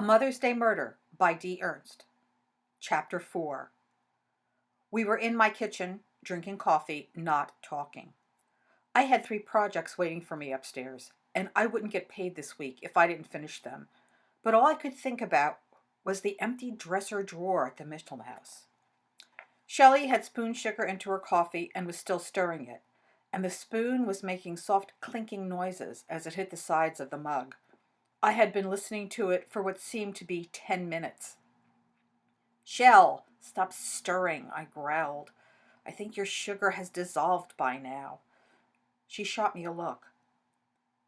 A Mother's Day Murder by Dee Ernst. Chapter 4. We were in my kitchen, drinking coffee, not talking. I had 3 projects waiting for me upstairs, and I wouldn't get paid this week if I didn't finish them. But all I could think about was the empty dresser drawer at the Mitchell house. Shelley had spoon sugar into her coffee and was still stirring it, and the spoon was making soft clinking noises as it hit the sides of the mug. I had been listening to it for what seemed to be 10 minutes. Shell, stop stirring, I growled. I think your sugar has dissolved by now. She shot me a look.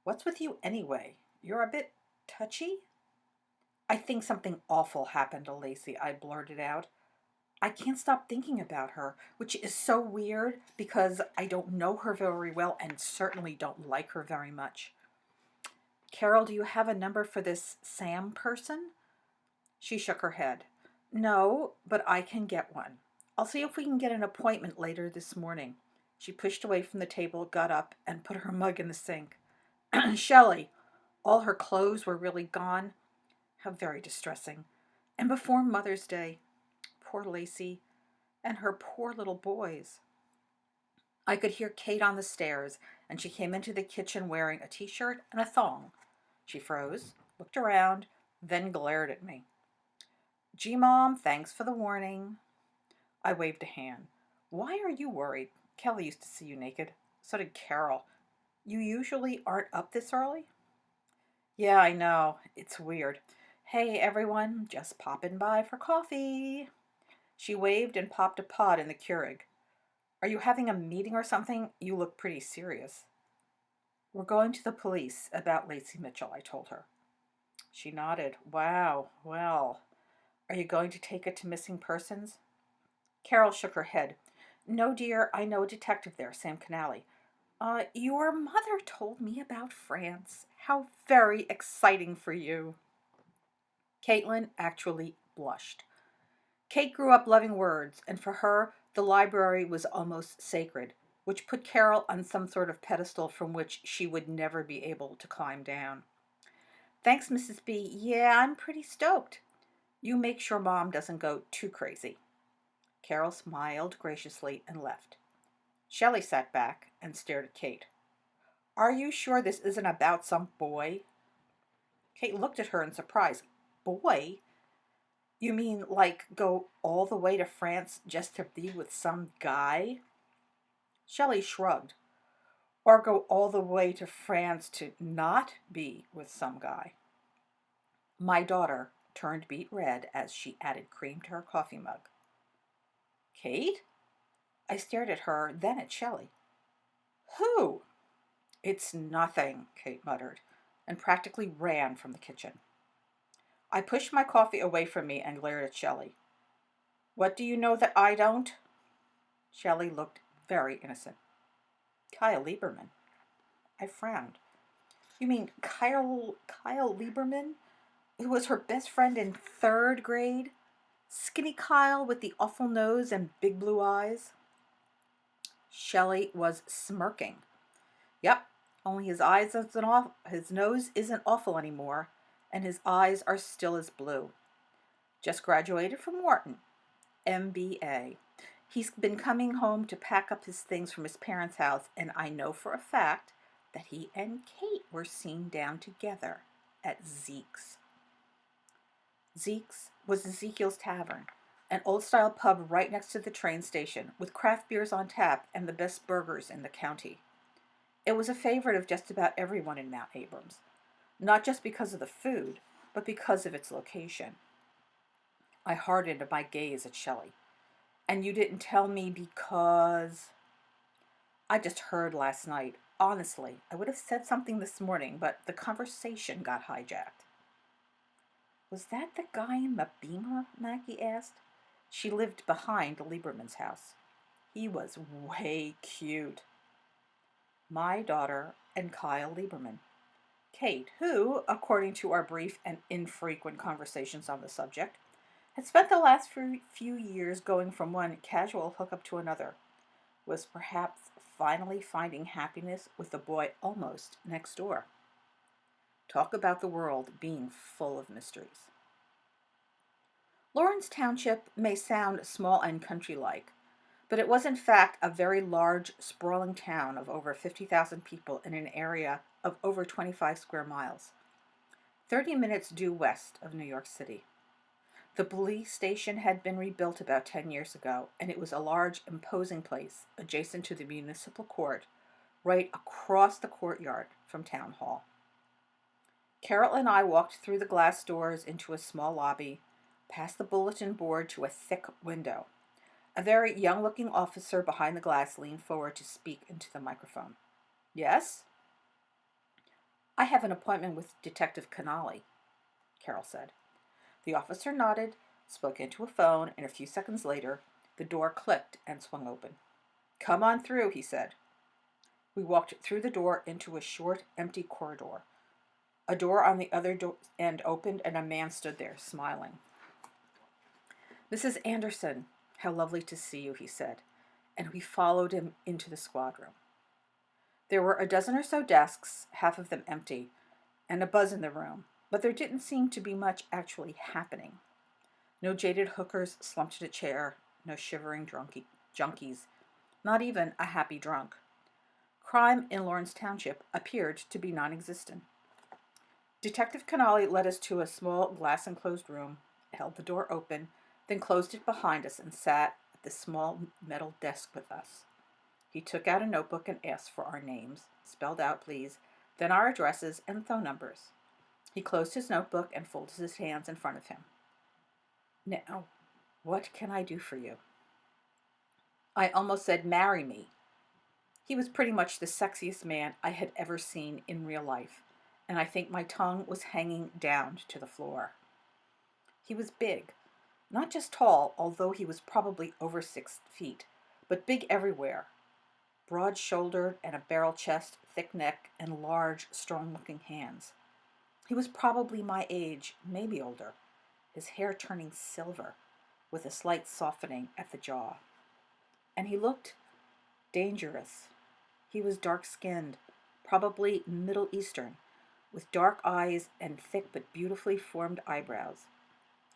What's with you anyway? You're a bit touchy? I think something awful happened to Lacey, I blurted out. I can't stop thinking about her, which is so weird because I don't know her very well and certainly don't like her very much. Carol, do you have a number for this Sam person? She shook her head. No, but I can get one. I'll see if we can get an appointment later this morning. She pushed away from the table, got up, and put her mug in the sink. Shelley, all her clothes were really gone. How very distressing. And before Mother's Day. Poor Lacey. And her poor little boys. I could hear Kate on the stairs, and she came into the kitchen wearing a t-shirt and a thong. She froze, looked around, then glared at me. Gee, Mom, thanks for the warning. I waved a hand. Why are you worried? Kelly used to see you naked. So did Carol. You usually aren't up this early? Yeah, I know. It's weird. Hey, everyone, just popping by for coffee. She waved and popped a pod in the Keurig. Are you having a meeting or something? You look pretty serious. We're going to the police about Lacey Mitchell, I told her. She nodded. Wow, well. Are you going to take it to missing persons? Carol shook her head. No, dear, I know a detective there, Sam Canali. Your mother told me about France. How very exciting for you. Caitlin actually blushed. Kate grew up loving words, and for her, the library was almost sacred, which put Carol on some sort of pedestal from which she would never be able to climb down. Thanks, Mrs. B. Yeah, I'm pretty stoked. You make sure Mom doesn't go too crazy. Carol smiled graciously and left. Shelley sat back and stared at Kate. Are you sure this isn't about some boy? Kate looked at her in surprise. Boy? You mean like go all the way to France just to be with some guy? Shelley shrugged. Or go all the way to France to not be with some guy. My daughter turned beet red as she added cream to her coffee mug. Kate? I stared at her, then at Shelley. Who? It's nothing, Kate muttered, and practically ran from the kitchen. I pushed my coffee away from me and glared at Shelley. What do you know that I don't? Shelley looked very innocent. Kyle Lieberman. I frowned. You mean Kyle Lieberman, who was her best friend in 3rd grade? Skinny Kyle with the awful nose and big blue eyes? Shelley was smirking. Yep, only his nose isn't awful anymore, and his eyes are still as blue. Just graduated from Wharton, MBA. He's been coming home to pack up his things from his parents' house, and I know for a fact that he and Kate were seen down together at Zeke's. Zeke's was Ezekiel's Tavern, an old-style pub right next to the train station, with craft beers on tap and the best burgers in the county. It was a favorite of just about everyone in Mount Abrams, not just because of the food, but because of its location. I hardened my gaze at Shelley. And you didn't tell me because... I just heard last night. Honestly, I would have said something this morning, but the conversation got hijacked. Was that the guy in the Beamer? Maggie asked. She lived behind Lieberman's house. He was way cute. My daughter and Kyle Lieberman. Kate, who, according to our brief and infrequent conversations on the subject, had spent the last few years going from one casual hookup to another, was perhaps finally finding happiness with the boy almost next door. Talk about the world being full of mysteries. Lawrence Township may sound small and country-like, but it was in fact a very large, sprawling town of over 50,000 people in an area of over 25 square miles, 30 minutes due west of New York City. The police station had been rebuilt about 10 years ago, and it was a large, imposing place adjacent to the municipal court, right across the courtyard from Town Hall. Carol and I walked through the glass doors into a small lobby, past the bulletin board to a thick window. A very young-looking officer behind the glass leaned forward to speak into the microphone. Yes? I have an appointment with Detective Canali, Carol said. The officer nodded, spoke into a phone, and a few seconds later, the door clicked and swung open. Come on through, he said. We walked through the door into a short, empty corridor. A door on the other end opened, and a man stood there, smiling. Mrs. Anderson, how lovely to see you, he said, and we followed him into the squad room. There were a dozen or so desks, half of them empty, and a buzz in the room, but there didn't seem to be much actually happening. No jaded hookers slumped in a chair, no shivering junkies, not even a happy drunk. Crime in Lawrence Township appeared to be non-existent. Detective Canali led us to a small glass-enclosed room, held the door open, then closed it behind us and sat at the small metal desk with us. He took out a notebook and asked for our names, spelled out, please, then our addresses and phone numbers. He closed his notebook and folded his hands in front of him. Now, what can I do for you? I almost said, marry me. He was pretty much the sexiest man I had ever seen in real life, and I think my tongue was hanging down to the floor. He was big, not just tall, although he was probably over 6 feet, but big everywhere. Broad-shouldered and a barrel chest, thick neck, and large, strong-looking hands. He was probably my age, maybe older, his hair turning silver, with a slight softening at the jaw. And he looked dangerous. He was dark-skinned, probably Middle Eastern, with dark eyes and thick but beautifully formed eyebrows.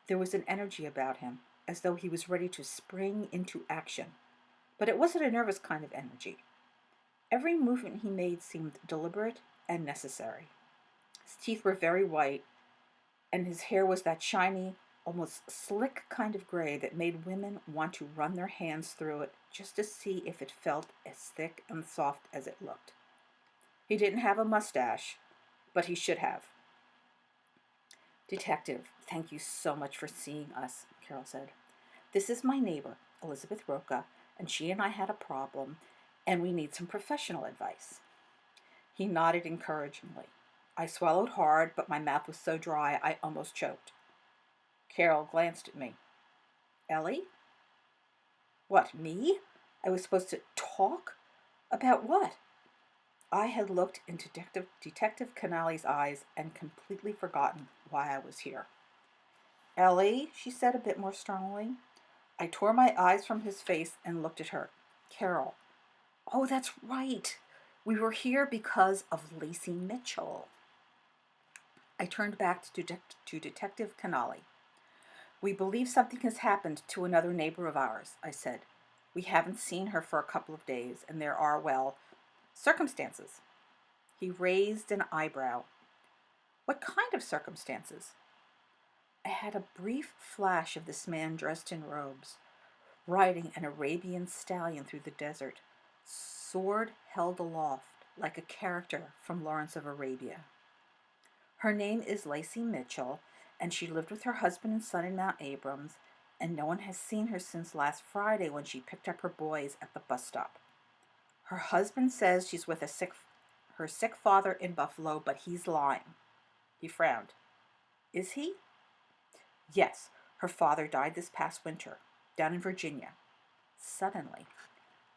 There was an energy about him, as though he was ready to spring into action, but it wasn't a nervous kind of energy. Every movement he made seemed deliberate and necessary. His teeth were very white, and his hair was that shiny, almost slick kind of gray that made women want to run their hands through it just to see if it felt as thick and soft as it looked. He didn't have a mustache, but he should have. Detective, thank you so much for seeing us, Carol said. This is my neighbor, Elizabeth Roca, and she and I had a problem, and we need some professional advice. He nodded encouragingly. I swallowed hard, but my mouth was so dry I almost choked. Carol glanced at me. Ellie? What, me? I was supposed to talk? About what? I had looked into Detective Canali's eyes and completely forgotten why I was here. Ellie, she said a bit more strongly. I tore my eyes from his face and looked at her. Carol. Oh, that's right. We were here because of Lacey Mitchell. I turned back to Detective Canali. We believe something has happened to another neighbor of ours, I said. We haven't seen her for a couple of days, and there are, well, circumstances. He raised an eyebrow. What kind of circumstances? I had a brief flash of this man dressed in robes, riding an Arabian stallion through the desert, sword held aloft like a character from Lawrence of Arabia. Her name is Lacey Mitchell, and she lived with her husband and son in Mount Abrams, and no one has seen her since last Friday when she picked up her boys at the bus stop. Her husband says she's with her sick father in Buffalo, but he's lying. He frowned. Is he? Yes, her father died this past winter, down in Virginia. Suddenly.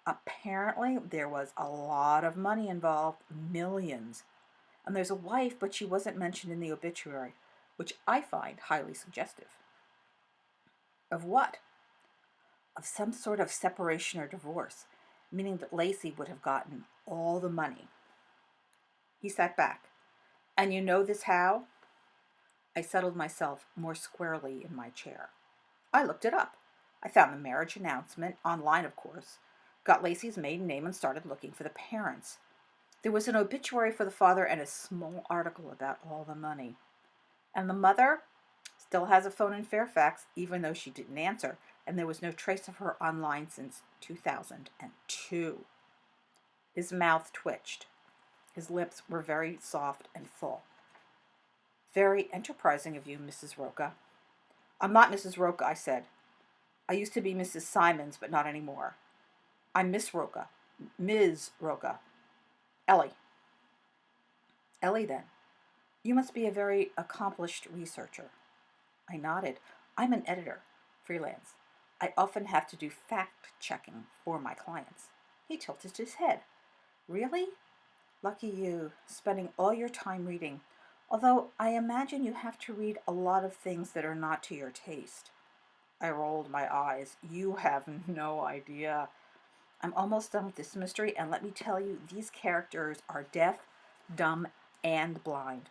Apparently, there was a lot of money involved, millions. And there's a wife, but she wasn't mentioned in the obituary, which I find highly suggestive. Of what? Of some sort of separation or divorce, meaning that Lacey would have gotten all the money. He sat back. And you know this how? I settled myself more squarely in my chair. I looked it up. I found the marriage announcement online, of course, got Lacey's maiden name, and started looking for the parents. There was an obituary for the father and a small article about all the money. And the mother still has a phone in Fairfax, even though she didn't answer, and there was no trace of her online since 2002. His mouth twitched. His lips were very soft and full. Very enterprising of you, Mrs. Roca. I'm not Mrs. Roca, I said. I used to be Mrs. Simons, but not anymore. I'm Miss Roca. Ms. Roca. Ellie. Ellie, then. You must be a very accomplished researcher. I nodded. I'm an editor, freelance. I often have to do fact-checking for my clients. He tilted his head. Really? Lucky you, spending all your time reading. Although I imagine you have to read a lot of things that are not to your taste. I rolled my eyes. You have no idea. I'm almost done with this mystery, and let me tell you, these characters are deaf, dumb, and blind.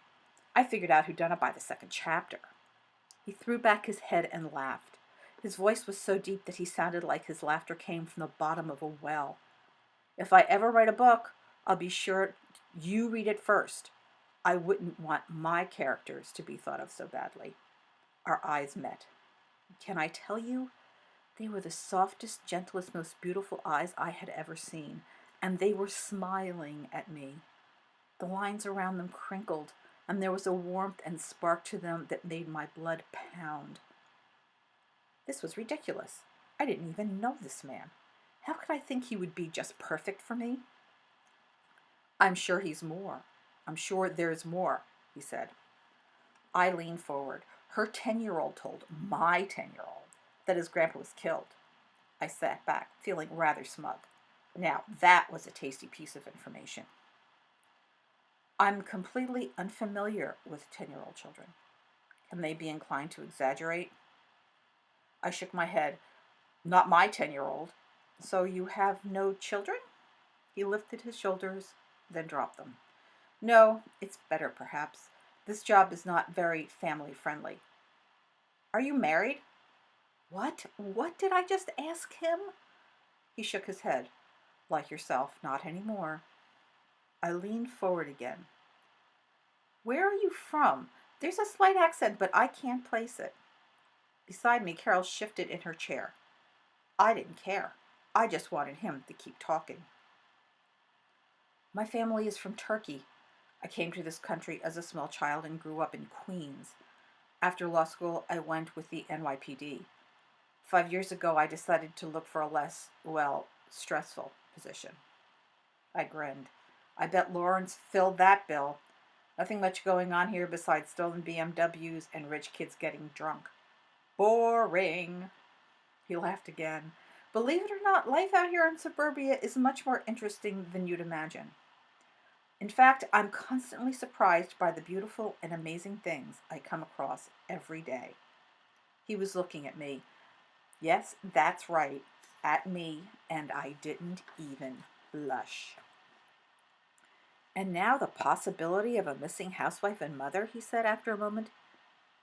I figured out who done it by the second chapter. He threw back his head and laughed. His voice was so deep that he sounded like his laughter came from the bottom of a well. If I ever write a book, I'll be sure you read it first. I wouldn't want my characters to be thought of so badly. Our eyes met. Can I tell you? They were the softest, gentlest, most beautiful eyes I had ever seen, and they were smiling at me. The lines around them crinkled, and there was a warmth and spark to them that made my blood pound. This was ridiculous. I didn't even know this man. How could I think he would be just perfect for me? I'm sure he's more. I'm sure there's more, he said. I leaned forward. Her 10-year-old told my 10-year-old that his grandpa was killed. I sat back, feeling rather smug. Now, that was a tasty piece of information. I'm completely unfamiliar with 10-year-old children. Can they be inclined to exaggerate? I shook my head. Not my 10-year-old. So you have no children? He lifted his shoulders, then dropped them. No, it's better perhaps. This job is not very family-friendly. Are you married? What? What did I just ask him? He shook his head. Like yourself, not anymore. I leaned forward again. Where are you from? There's a slight accent, but I can't place it. Beside me, Carol shifted in her chair. I didn't care. I just wanted him to keep talking. My family is from Turkey. I came to this country as a small child and grew up in Queens. After law school, I went with the NYPD. 5 years ago, I decided to look for a less, stressful position. I grinned. I bet Lawrence filled that bill. Nothing much going on here besides stolen BMWs and rich kids getting drunk. Boring. He laughed again. Believe it or not, life out here in suburbia is much more interesting than you'd imagine. In fact, I'm constantly surprised by the beautiful and amazing things I come across every day. He was looking at me. Yes, that's right, at me, and I didn't even blush. And now the possibility of a missing housewife and mother, he said after a moment.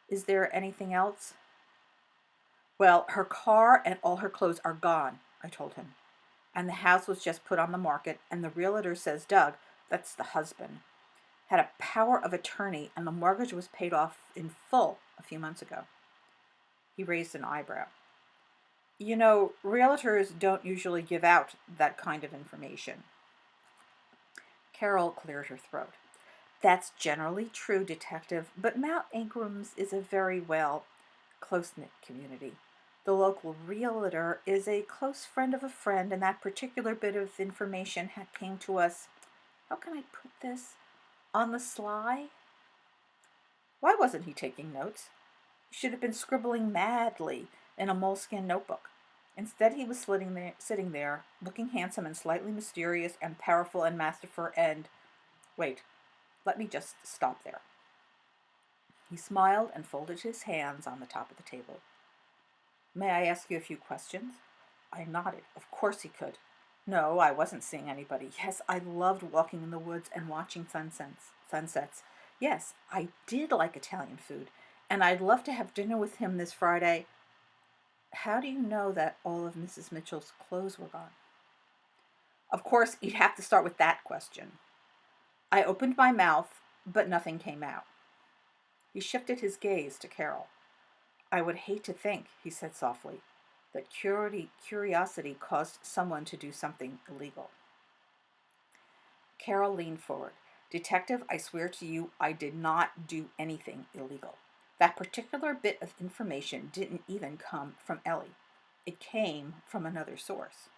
Is there anything else? Well, her car and all her clothes are gone, I told him. And the house was just put on the market, and the realtor says Doug, that's the husband, had a power of attorney, and the mortgage was paid off in full a few months ago. He raised an eyebrow. You know, realtors don't usually give out that kind of information. Carol cleared her throat. That's generally true, Detective, but Mount Ingram's is a very, close-knit community. The local realtor is a close friend of a friend, and that particular bit of information came to us, how can I put this, on the sly? Why wasn't he taking notes? He should have been scribbling madly in a moleskin notebook. Instead, he was sitting there, looking handsome and slightly mysterious and powerful and masterful and... Wait, let me just stop there. He smiled and folded his hands on the top of the table. May I ask you a few questions? I nodded. Of course he could. No, I wasn't seeing anybody. Yes, I loved walking in the woods and watching sunsets. Yes, I did like Italian food, and I'd love to have dinner with him this Friday. How do you know that all of Mrs. Mitchell's clothes were gone? Of course, you'd have to start with that question. I opened my mouth, but nothing came out. He shifted his gaze to Carol. I would hate to think, he said softly, that curiosity caused someone to do something illegal. Carol leaned forward. Detective, I swear to you, I did not do anything illegal. That particular bit of information didn't even come from Ellie. It came from another source.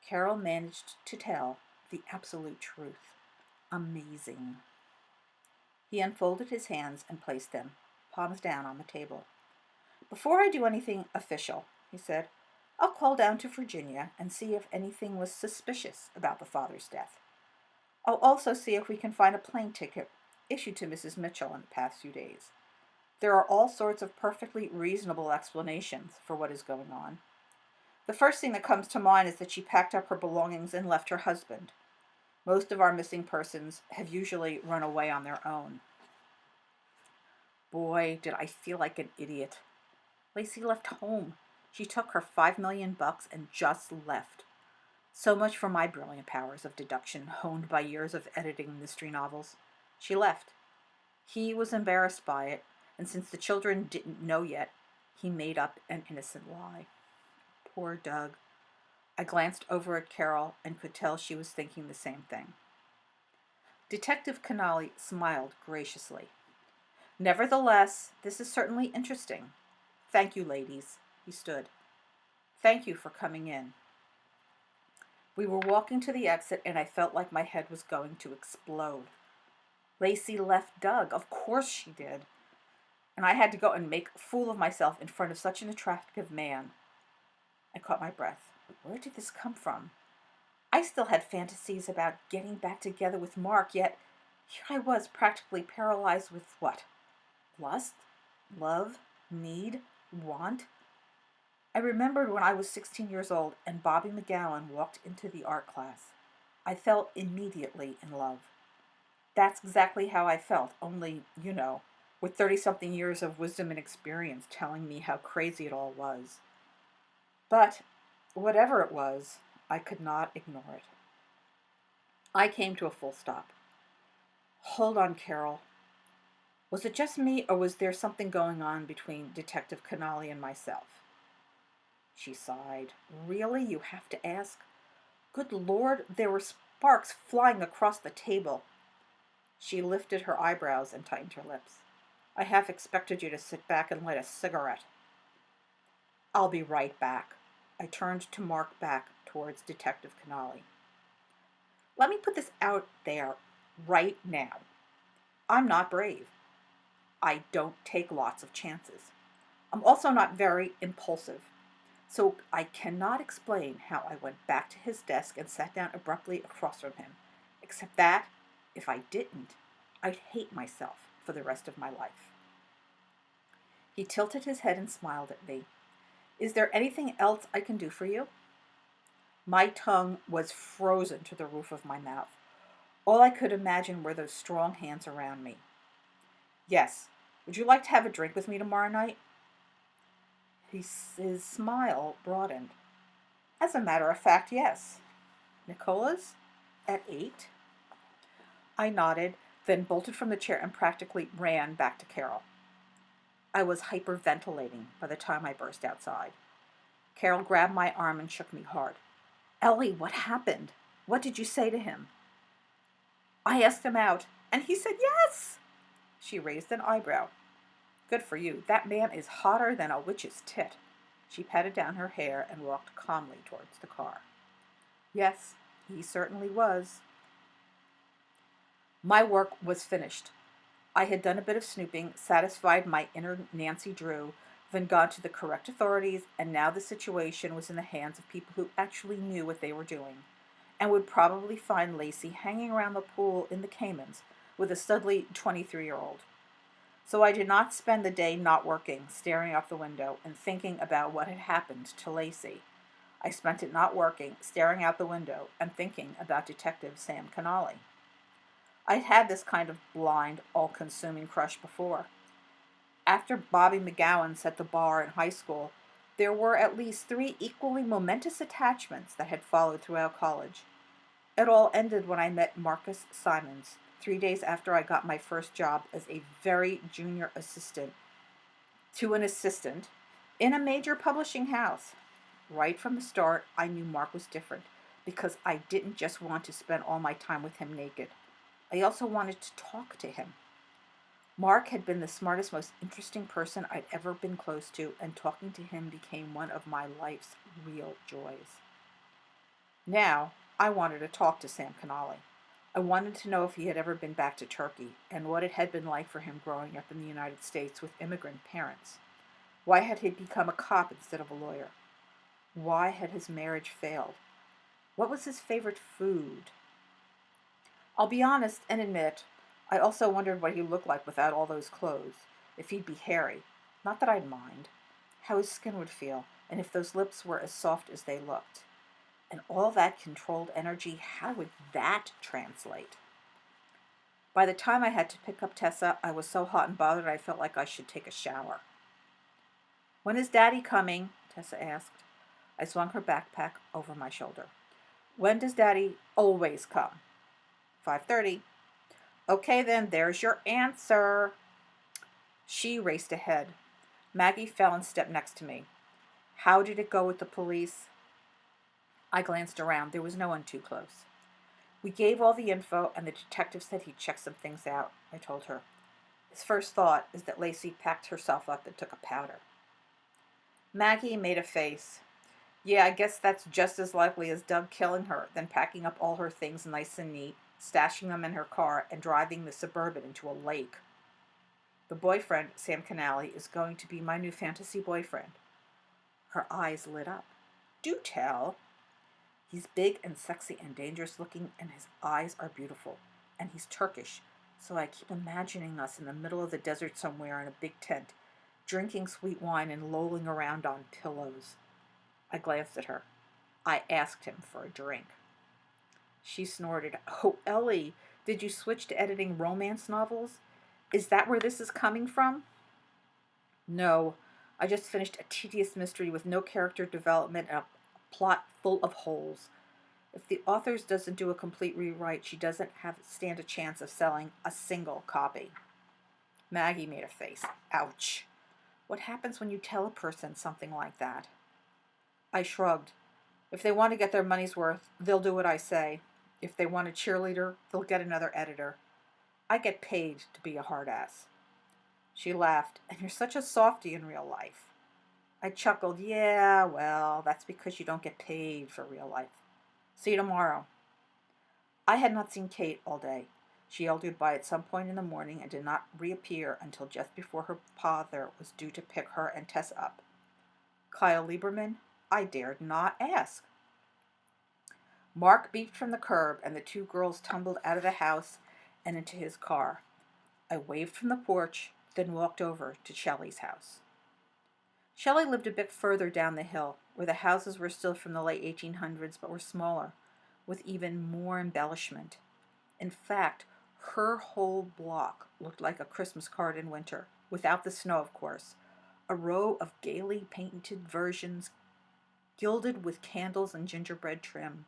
Carol managed to tell the absolute truth. Amazing. He unfolded his hands and placed them, palms down, on the table. Before I do anything official, he said, I'll call down to Virginia and see if anything was suspicious about the father's death. I'll also see if we can find a plane ticket issued to Mrs. Mitchell in the past few days. There are all sorts of perfectly reasonable explanations for what is going on. The first thing that comes to mind is that she packed up her belongings and left her husband. Most of our missing persons have usually run away on their own. Boy, did I feel like an idiot. Lacey left home. She took her $5 million and just left. So much for my brilliant powers of deduction, honed by years of editing mystery novels. She left. He was embarrassed by it, and since the children didn't know yet, he made up an innocent lie. Poor Doug. I glanced over at Carol and could tell she was thinking the same thing. Detective Canali smiled graciously. Nevertheless, this is certainly interesting. Thank you, ladies. He stood. Thank you for coming in. We were walking to the exit, and I felt like my head was going to explode. Lacey left Doug. Of course she did. And I had to go and make a fool of myself in front of such an attractive man. I caught my breath. Where did this come from? I still had fantasies about getting back together with Mark, yet here I was practically paralyzed with what? Lust? Love? Need? Want? I remembered when I was 16 years old and Bobby McGowan walked into the art class. I fell immediately in love. That's exactly how I felt, only, with 30-something years of wisdom and experience telling me how crazy it all was. But whatever it was, I could not ignore it. I came to a full stop. Hold on, Carol. Was it just me, or was there something going on between Detective Canali and myself? She sighed. Really? You have to ask? Good Lord, there were sparks flying across the table. She lifted her eyebrows and tightened her lips. I half expected you to sit back and light a cigarette. I'll be right back. I turned to mark back towards Detective Canali. Let me put this out there right now. I'm not brave. I don't take lots of chances. I'm also not very impulsive. So I cannot explain how I went back to his desk and sat down abruptly across from him, except that, if I didn't, I'd hate myself for the rest of my life. He tilted his head and smiled at me. Is there anything else I can do for you? My tongue was frozen to the roof of my mouth. All I could imagine were those strong hands around me. Yes. Would you like to have a drink with me tomorrow night? His smile broadened. As a matter of fact, yes. Nicola's? At 8? I nodded, then bolted from the chair and practically ran back to Carol. I was hyperventilating by the time I burst outside. Carol grabbed my arm and shook me hard. Ellie, what happened? What did you say to him? I asked him out, and he said yes. She raised an eyebrow. Good for you. That man is hotter than a witch's tit. She patted down her hair and walked calmly towards the car. Yes, he certainly was. My work was finished. I had done a bit of snooping, satisfied my inner Nancy Drew, then gone to the correct authorities, and now the situation was in the hands of people who actually knew what they were doing, and would probably find Lacey hanging around the pool in the Caymans with a studly 23-year-old. So I did not spend the day not working, staring out the window, and thinking about what had happened to Lacey. I spent it not working, staring out the window, and thinking about Detective Sam Canali. I'd had this kind of blind, all-consuming crush before. After Bobby McGowan set the bar in high school, There were at least three equally momentous attachments that had followed throughout college. It all ended when I met Marcus Simons, 3 days after I got my first job as a very junior assistant to an assistant in a major publishing house. Right from the start, I knew Mark was different because I didn't just want to spend all my time with him naked. I also wanted to talk to him. Mark had been the smartest, most interesting person I'd ever been close to, and talking to him became one of my life's real joys. Now, I wanted to talk to Sam Canali. I wanted to know if he had ever been back to Turkey and what it had been like for him growing up in the United States with immigrant parents. Why had he become a cop instead of a lawyer? Why had his marriage failed? What was his favorite food? I'll be honest and admit, I also wondered what he looked like without all those clothes. If he'd be hairy. Not that I'd mind. How his skin would feel, and if those lips were as soft as they looked. And all that controlled energy, how would that translate? By the time I had to pick up Tessa, I was so hot and bothered I felt like I should take a shower. "When is Daddy coming?" Tessa asked. I swung her backpack over my shoulder. "When does Daddy always come?" 5:30. "Okay then, there's your answer." She raced ahead. Maggie fell and stepped next to me. "How did it go with the police?" I glanced around. There was no one too close. "We gave all the info, and the detective said he'd check some things out," I told her. "His first thought is that Lacey packed herself up and took a powder." Maggie made a face. "Yeah, I guess that's just as likely as Doug killing her, then packing up all her things nice and neat, stashing them in her car, and driving the Suburban into a lake. The boyfriend, Sam Canali, is going to be my new fantasy boyfriend." Her eyes lit up. "Do tell." "He's big and sexy and dangerous looking, and his eyes are beautiful. And he's Turkish, so I keep imagining us in the middle of the desert somewhere in a big tent, drinking sweet wine and lolling around on pillows." I glanced at her. "I asked him for a drink." She snorted. "Oh, Ellie, did you switch to editing romance novels? Is that where this is coming from?" "No, I just finished a tedious mystery with no character development and a plot full of holes. If the author doesn't do a complete rewrite, she doesn't stand a chance of selling a single copy." Maggie made a face. "Ouch. What happens when you tell a person something like that?" I shrugged. "If they want to get their money's worth, they'll do what I say. If they want a cheerleader, they'll get another editor. I get paid to be a hard ass." She laughed. "And you're such a softie in real life." I chuckled. "Yeah, well, that's because you don't get paid for real life. See you tomorrow." I had not seen Kate all day. She eldered by at some point in the morning and did not reappear until just before her father was due to pick her and Tess up. Kyle Lieberman? I dared not ask. Mark beeped from the curb, and the two girls tumbled out of the house and into his car. I waved from the porch, then walked over to Shelley's house. Shelley lived a bit further down the hill, where the houses were still from the late 1800s but were smaller, with even more embellishment. In fact, her whole block looked like a Christmas card in winter, without the snow, of course. A row of gaily painted versions, gilded with candles and gingerbread trim.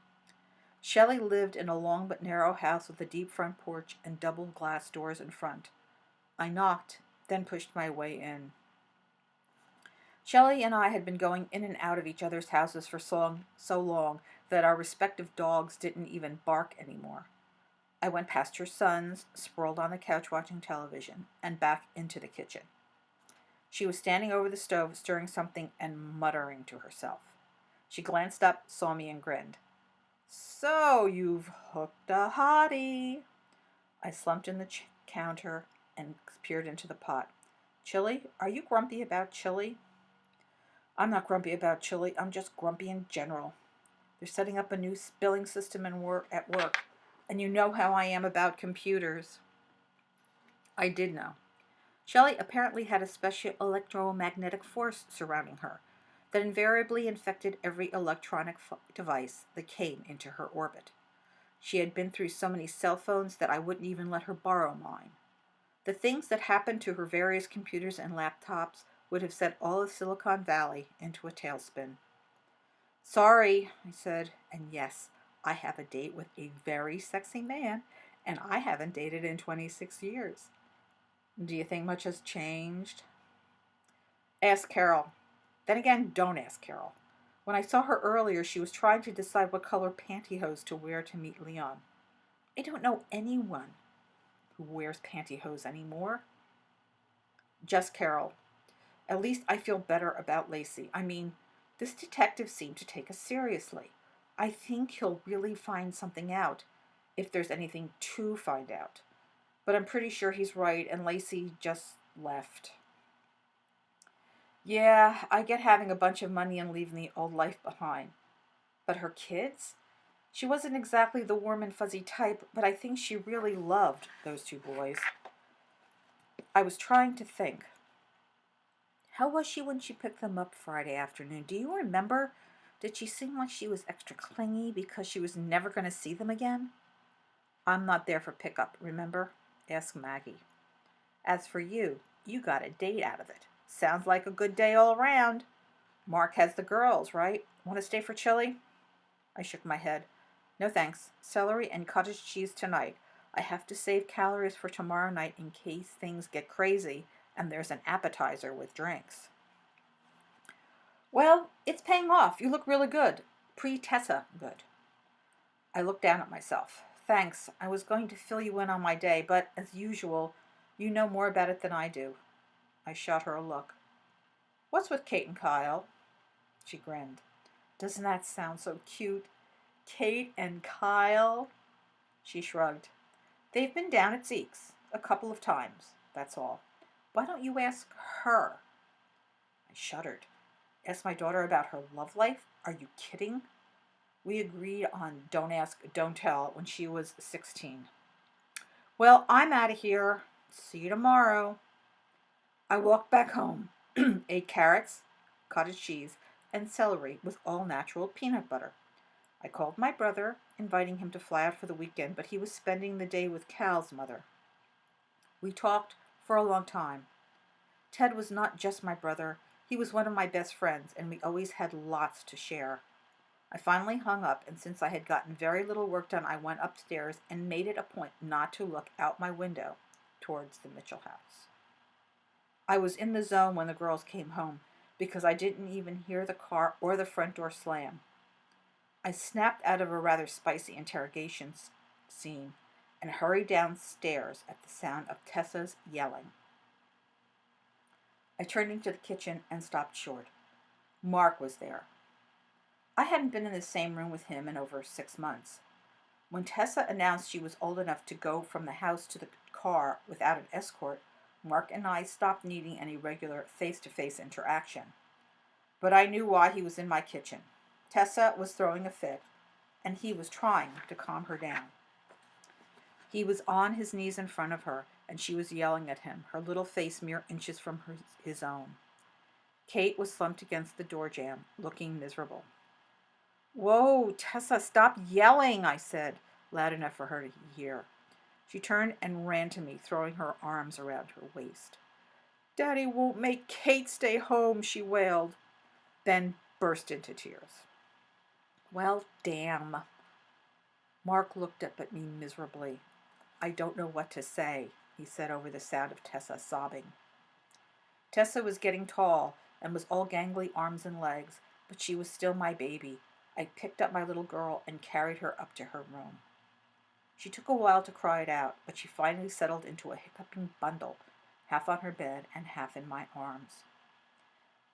Shelley lived in a long but narrow house with a deep front porch and double glass doors in front. I knocked, then pushed my way in. Shelley and I had been going in and out of each other's houses for so long that our respective dogs didn't even bark anymore. I went past her sons, sprawled on the couch watching television, and back into the kitchen. She was standing over the stove, stirring something and muttering to herself. She glanced up, saw me, and grinned. "So, you've hooked a hottie." I slumped in the counter and peered into the pot. "Chili? Are you grumpy about chili?" "I'm not grumpy about chili. I'm just grumpy in general. They're setting up a new billing system at work, and you know how I am about computers." I did know. Shelley apparently had a special electromagnetic force surrounding her that invariably infected every electronic device that came into her orbit. She had been through so many cell phones that I wouldn't even let her borrow mine. The things that happened to her various computers and laptops would have sent all of Silicon Valley into a tailspin. Sorry, I said, and yes, I have a date with a very sexy man, and I haven't dated in 26 years. Do you think much has changed? Ask Carol. Then again, don't ask Carol. When I saw her earlier, she was trying to decide what color pantyhose to wear to meet Leon. I don't know anyone who wears pantyhose anymore. Just Carol. At least I feel better about Lacey. I mean, this detective seemed to take us seriously. I think he'll really find something out, if there's anything to find out. But I'm pretty sure he's right, and Lacey just left. Yeah, I get having a bunch of money and leaving the old life behind. But her kids? She wasn't exactly the warm and fuzzy type, but I think she really loved those two boys. I was trying to think. How was she when she picked them up Friday afternoon? Do you remember? Did she seem like she was extra clingy because she was never going to see them again? I'm not there for pickup, remember? Asked Maggie. As for you, you got a date out of it. Sounds like a good day all around. Mark has the girls, right? Want to stay for chili? I shook my head. No thanks. Celery and cottage cheese tonight. I have to save calories for tomorrow night in case things get crazy and there's an appetizer with drinks. Well, it's paying off. You look really good. Pre-Tessa good. I looked down at myself. Thanks. I was going to fill you in on my day, but as usual, you know more about it than I do. I shot her a look. What's with Kate and Kyle? She grinned. Doesn't that sound so cute? Kate and Kyle? She shrugged. They've been down at Zeke's a couple of times, that's all. Why don't you ask her? I shuddered. Ask my daughter about her love life? Are you kidding? We agreed on don't ask, don't tell when she was 16. Well, I'm out of here. See you tomorrow. I walked back home, ate carrots, cottage cheese, and celery with all natural peanut butter. I called my brother, inviting him to fly out for the weekend, but he was spending the day with Cal's mother. We talked for a long time. Ted was not just my brother, he was one of my best friends, and we always had lots to share. I finally hung up, and since I had gotten very little work done, I went upstairs and made it a point not to look out my window towards the Mitchell house. I was in the zone when the girls came home, because I didn't even hear the car or the front door slam. I snapped out of a rather spicy interrogation scene and hurried downstairs at the sound of Tessa's yelling. I turned into the kitchen and stopped short. Mark was there. I hadn't been in the same room with him in over 6 months. When Tessa announced she was old enough to go from the house to the car without an escort, Mark and I stopped needing any regular face-to-face interaction. But I knew why he was in my kitchen. Tessa was throwing a fit, and he was trying to calm her down. He was on his knees in front of her, and she was yelling at him, her little face mere inches from his own. Kate was slumped against the door jamb, looking miserable. Whoa, Tessa, stop yelling, I said, loud enough for her to hear. She turned and ran to me, throwing her arms around her waist. Daddy won't make Kate stay home, she wailed, then burst into tears. Well, damn. Mark looked up at me miserably. I don't know what to say, he said over the sound of Tessa sobbing. Tessa was getting tall and was all gangly arms and legs, but she was still my baby. I picked up my little girl and carried her up to her room. She took a while to cry it out, but she finally settled into a hiccuping bundle, half on her bed and half in my arms.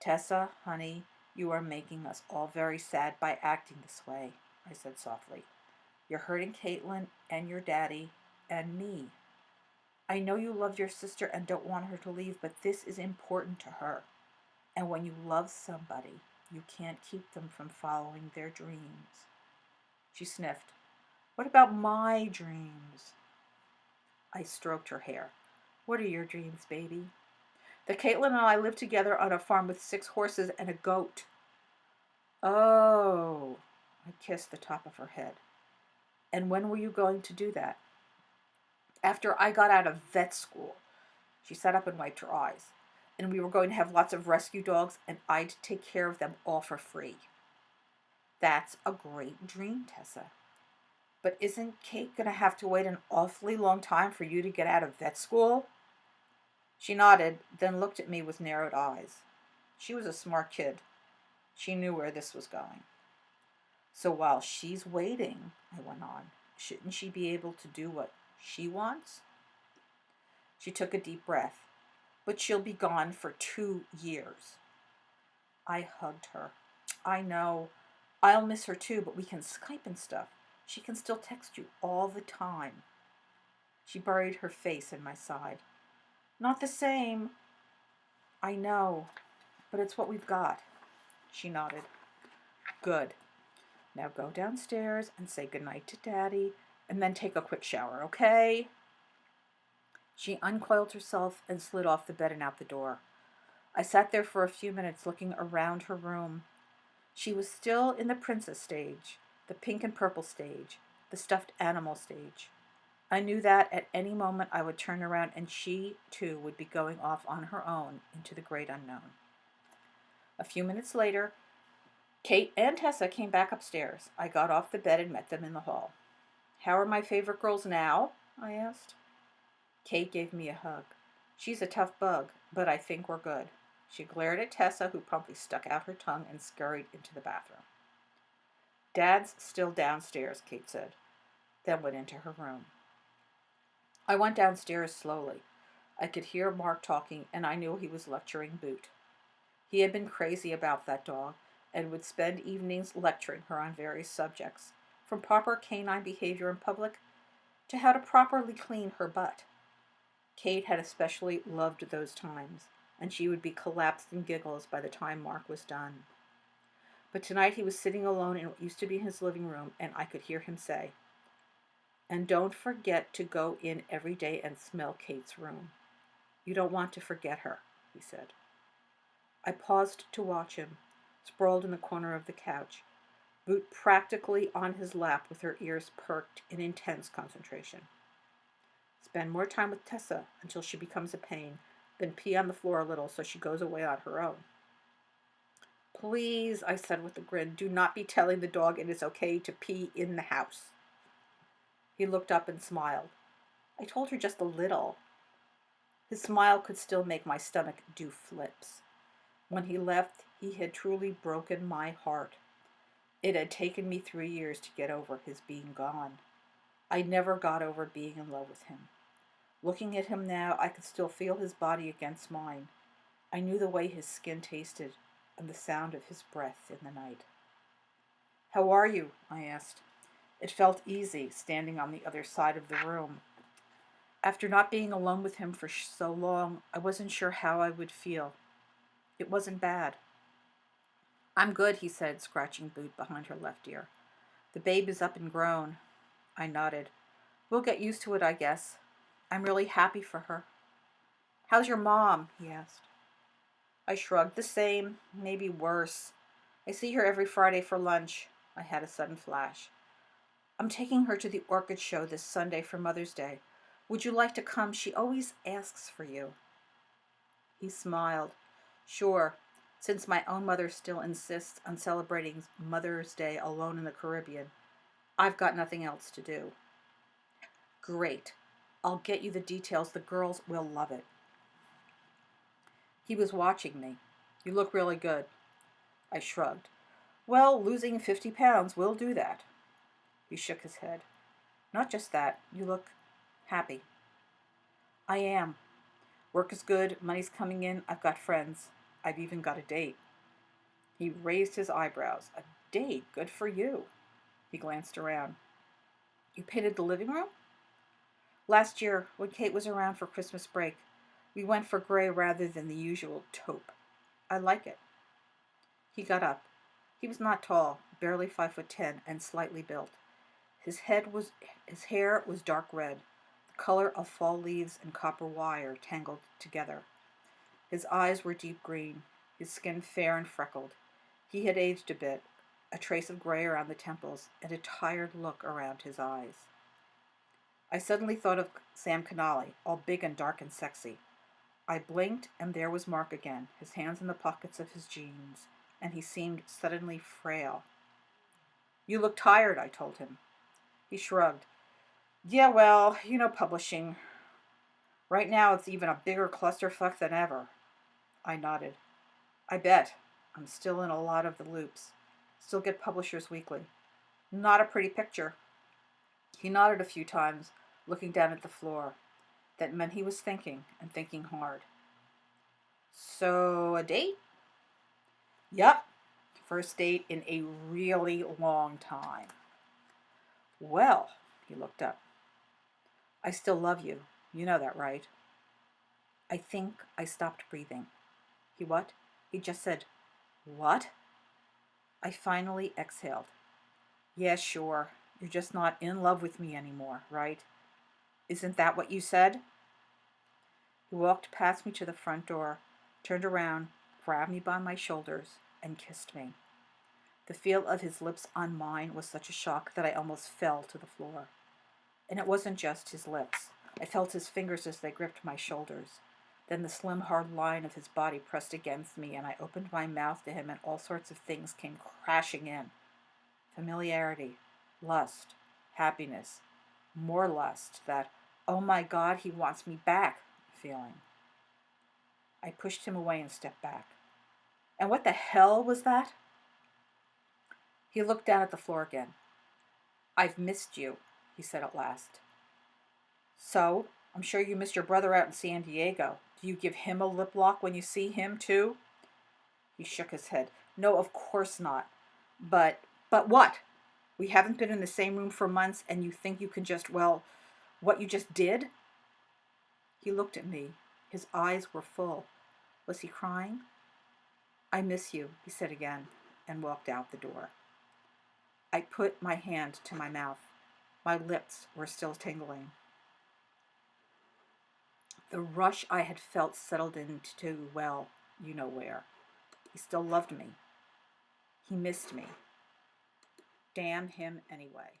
Tessa, honey, you are making us all very sad by acting this way, I said softly. You're hurting Caitlin and your daddy and me. I know you love your sister and don't want her to leave, but this is important to her. And when you love somebody, you can't keep them from following their dreams. She sniffed. What about my dreams? I stroked her hair. What are your dreams, baby? That Caitlin and I live together on a farm with 6 horses and a goat. Oh, I kissed the top of her head. And when were you going to do that? After I got out of vet school. She sat up and wiped her eyes. and we were going to have lots of rescue dogs, and I'd take care of them all for free. That's a great dream, Tessa. But isn't Kate going to have to wait an awfully long time for you to get out of vet school? She nodded, then looked at me with narrowed eyes. She was a smart kid. She knew where this was going. So while she's waiting, I went on, shouldn't she be able to do what she wants? She took a deep breath. But she'll be gone for 2 years. I hugged her. I know. I'll miss her too, but we can Skype and stuff. She can still text you all the time. She buried her face in my side. Not the same. I know, but it's what we've got. She nodded. Good. Now go downstairs and say goodnight to Daddy, and then take a quick shower, okay? She uncoiled herself and slid off the bed and out the door. I sat there for a few minutes looking around her room. She was still in the princess stage, the pink and purple stage, the stuffed animal stage. I knew that at any moment I would turn around and she, too, would be going off on her own into the great unknown. A few minutes later, Kate and Tessa came back upstairs. I got off the bed and met them in the hall. How are my favorite girls now? I asked. Kate gave me a hug. She's a tough bug, but I think we're good. She glared at Tessa, who promptly stuck out her tongue and scurried into the bathroom. Dad's still downstairs, Kate said, then went into her room. I went downstairs slowly. I could hear Mark talking, and I knew he was lecturing Boot. He had been crazy about that dog, and would spend evenings lecturing her on various subjects, from proper canine behavior in public to how to properly clean her butt. Kate had especially loved those times, and she would be collapsed in giggles by the time Mark was done. But tonight he was sitting alone in what used to be his living room, and I could hear him say, "And don't forget to go in every day and smell Kate's room. You don't want to forget her," he said. I paused to watch him, sprawled in the corner of the couch, Boot practically on his lap with her ears perked in intense concentration. Spend more time with Tessa until she becomes a pain, then pee on the floor a little so she goes away on her own. Please, I said with a grin, do not be telling the dog it is okay to pee in the house. He looked up and smiled. I told her just a little. His smile could still make my stomach do flips. When he left, he had truly broken my heart. It had taken me 3 years to get over his being gone. I never got over being in love with him. Looking at him now, I could still feel his body against mine. I knew the way his skin tasted and the sound of his breath in the night. How are you? I asked. It felt easy, standing on the other side of the room. After not being alone with him for so long, I wasn't sure how I would feel. It wasn't bad. I'm good, he said, scratching Boot behind her left ear. The babe is up and grown. I nodded. We'll get used to it, I guess. I'm really happy for her. How's your mom? He asked. I shrugged. The same, maybe worse. I see her every Friday for lunch. I had a sudden flash. I'm taking her to the orchid show this Sunday for Mother's Day. Would you like to come? She always asks for you. He smiled. Sure, since my own mother still insists on celebrating Mother's Day alone in the Caribbean, I've got nothing else to do. Great. I'll get you the details. The girls will love it. He was watching me. You look really good. I shrugged. Well, losing 50 pounds will do that. He shook his head. Not just that. You look happy. I am. Work is good. Money's coming in. I've got friends. I've even got a date. He raised his eyebrows. A date? Good for you. He glanced around. You painted the living room? Last year, when Kate was around for Christmas break, we went for gray rather than the usual taupe. I like it. He got up. He was not tall, barely 5'10", and slightly built. His hair was dark red, the color of fall leaves and copper wire tangled together. His eyes were deep green, his skin fair and freckled. He had aged a bit, a trace of gray around the temples, and a tired look around his eyes. I suddenly thought of Sam Canali, all big and dark and sexy. I blinked, and there was Mark again, his hands in the pockets of his jeans, and he seemed suddenly frail. You look tired, I told him. He shrugged. Yeah, well, publishing. Right now it's even a bigger clusterfuck than ever. I nodded. I bet. I'm still in a lot of the loops. Still get Publishers Weekly. Not a pretty picture. He nodded a few times, looking down at the floor. That meant he was thinking, and thinking hard. So, a date? Yup. First date in a really long time. Well, he looked up. I still love you. You know that, right? I think I stopped breathing. He what? He just said, what? I finally exhaled. Yeah, sure. You're just not in love with me anymore, right? Isn't that what you said? He walked past me to the front door, turned around, grabbed me by my shoulders, and kissed me. The feel of his lips on mine was such a shock that I almost fell to the floor. And it wasn't just his lips. I felt his fingers as they gripped my shoulders. Then the slim, hard line of his body pressed against me, and I opened my mouth to him, and all sorts of things came crashing in. Familiarity, lust, happiness, more lust, that, oh my God, he wants me back feeling. I pushed him away and stepped back. And what the hell was that? He looked down at the floor again. I've missed you, he said at last. So, I'm sure you missed your brother out in San Diego. Do you give him a lip lock when you see him, too? He shook his head. No, of course not. But what? We haven't been in the same room for months, and you think you can just, well, what you just did? He looked at me. His eyes were full. Was he crying? I miss you, he said again, and walked out the door. I put my hand to my mouth. My lips were still tingling. The rush I had felt settled into, well, you know where. He still loved me. He missed me. Damn him anyway.